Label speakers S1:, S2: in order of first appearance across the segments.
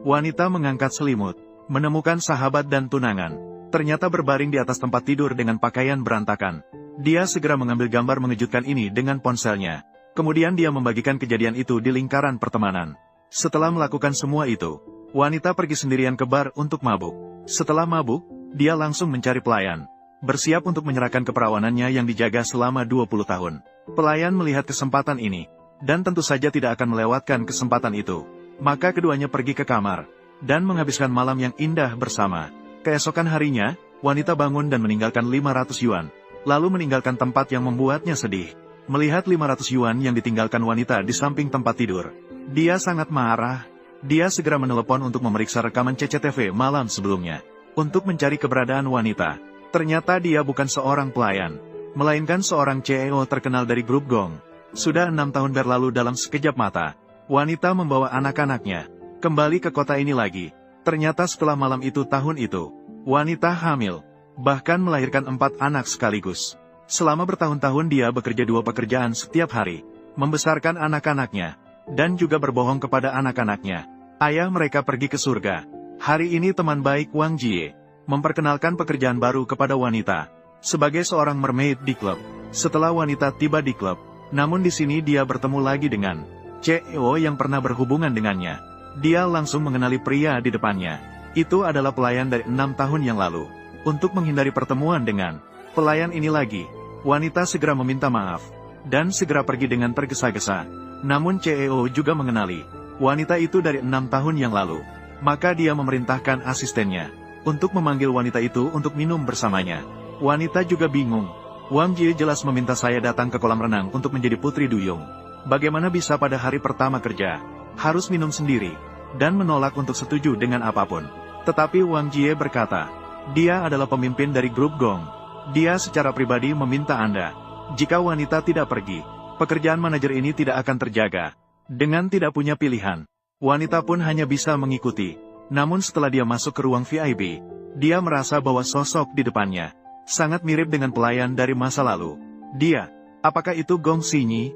S1: Wanita mengangkat selimut, menemukan sahabat dan tunangan. Ternyata berbaring di atas tempat tidur dengan pakaian berantakan. Dia segera mengambil gambar mengejutkan ini dengan ponselnya. Kemudian dia membagikan kejadian itu di lingkaran pertemanan. Setelah melakukan semua itu, wanita pergi sendirian ke bar untuk mabuk. Setelah mabuk, dia langsung mencari pelayan, bersiap untuk menyerahkan keperawanannya yang dijaga selama 20 tahun. Pelayan melihat kesempatan ini, dan tentu saja tidak akan melewatkan kesempatan itu. Maka keduanya pergi ke kamar, dan menghabiskan malam yang indah bersama. Keesokan harinya, wanita bangun dan meninggalkan 500 yuan, lalu meninggalkan tempat yang membuatnya sedih. Melihat 500 yuan yang ditinggalkan wanita di samping tempat tidur, dia sangat marah. Dia segera menelepon untuk memeriksa rekaman CCTV malam sebelumnya, untuk mencari keberadaan wanita. Ternyata dia bukan seorang pelayan, melainkan seorang CEO terkenal dari grup Gong. Sudah 6 tahun berlalu dalam sekejap mata, wanita membawa anak-anaknya kembali ke kota ini lagi. Ternyata setelah malam itu tahun itu, wanita hamil, bahkan melahirkan 4 anak sekaligus. Selama bertahun-tahun dia bekerja 2 pekerjaan setiap hari, membesarkan anak-anaknya, dan juga berbohong kepada anak-anaknya. Ayah mereka pergi ke surga. Hari ini teman baik Wang Jie memperkenalkan pekerjaan baru kepada wanita, sebagai seorang mermaid di klub. Setelah wanita tiba di klub, namun di sini dia bertemu lagi dengan CEO yang pernah berhubungan dengannya. Dia langsung mengenali pria di depannya. Itu adalah pelayan dari 6 tahun yang lalu. Untuk menghindari pertemuan dengan pelayan ini lagi, wanita segera meminta maaf, dan segera pergi dengan tergesa-gesa. Namun CEO juga mengenali wanita itu dari 6 tahun yang lalu. Maka dia memerintahkan asistennya untuk memanggil wanita itu untuk minum bersamanya. Wanita juga bingung. Wang Jie jelas meminta saya datang ke kolam renang untuk menjadi putri duyung. Bagaimana bisa pada hari pertama kerja harus minum sendiri, dan menolak untuk setuju dengan apapun. Tetapi Wang Jie berkata, dia adalah pemimpin dari grup Gong. Dia secara pribadi meminta Anda, jika wanita tidak pergi, pekerjaan manajer ini tidak akan terjaga. Dengan tidak punya pilihan, wanita pun hanya bisa mengikuti. Namun setelah dia masuk ke ruang VIP, dia merasa bahwa sosok di depannya sangat mirip dengan pelayan dari masa lalu. Dia, apakah itu Gong Xinyi?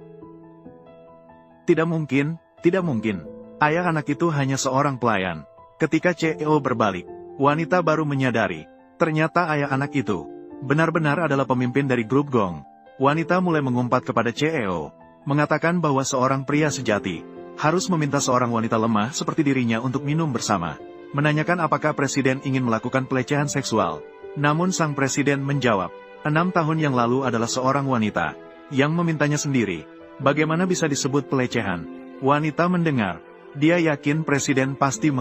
S1: Tidak mungkin, tidak mungkin. Ayah anak itu hanya seorang pelayan. Ketika CEO berbalik, wanita baru menyadari, ternyata ayah anak itu benar-benar adalah pemimpin dari grup Gong. Wanita mulai mengumpat kepada CEO, mengatakan bahwa seorang pria sejati harus meminta seorang wanita lemah seperti dirinya untuk minum bersama. Menanyakan apakah presiden ingin melakukan pelecehan seksual. Namun sang presiden menjawab, 6 tahun yang lalu adalah seorang wanita yang memintanya sendiri. Bagaimana bisa disebut pelecehan? Wanita mendengar, dia yakin presiden pasti